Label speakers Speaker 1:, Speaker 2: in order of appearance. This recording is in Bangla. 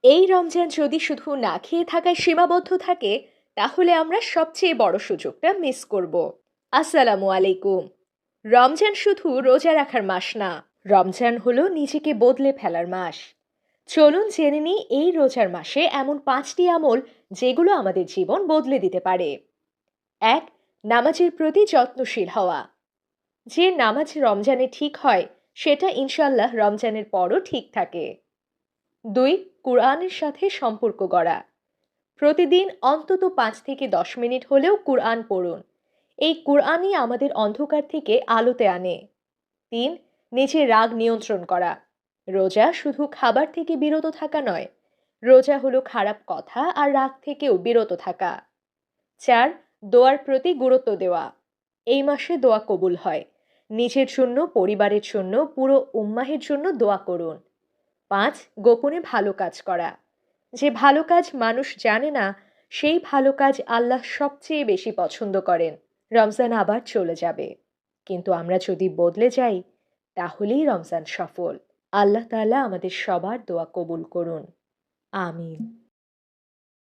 Speaker 1: এই রমজান যদি শুধু না খেয়ে থাকায় সীমাবদ্ধ থাকে, তাহলে আমরা সবচেয়ে বড় সুযোগটা মিস করব। আসসালামু আলাইকুম। রমজান শুধু রোজা রাখার মাস না, রমজান হলো নিজেকে বদলে ফেলার মাস। চলুন জেনে নিই এই রোজার মাসে এমন 5টি আমল যেগুলো আমাদের জীবন বদলে দিতে পারে। 1. নামাজের প্রতি যত্নশীল হওয়া। যে নামাজ রমজানে ঠিক হয়, সেটা ইনশাল্লাহ রমজানের পরও ঠিক থাকে। 2. কুরআনের সাথে সম্পর্ক গড়া। প্রতিদিন অন্তত 5 থেকে 10 মিনিট হলেও কুরআন পড়ুন। এই কুরআনই আমাদের অন্ধকার থেকে আলোতে আনে। 3. নিজের রাগ নিয়ন্ত্রণ করা। রোজা শুধু খাবার থেকে বিরত থাকা নয়, রোজা হলো খারাপ কথা আর রাগ থেকেও বিরত থাকা। 4. দোয়ার প্রতি গুরুত্ব দেওয়া। এই মাসে দোয়া কবুল হয়। নিজের জন্য, পরিবারের জন্য, পুরো উম্মাহের জন্য দোয়া করুন। 5. গোপনে ভালো কাজ করা। যে ভালো কাজ মানুষ জানে না, সেই ভালো কাজ আল্লাহ সবচেয়ে বেশি পছন্দ করেন। রমজান আবার চলে যাবে, কিন্তু আমরা যদি বদলে যাই, তাহলেই রমজান সফল। আল্লাহ তাআলা আমাদের সবার দোয়া কবুল করুন। আমিন।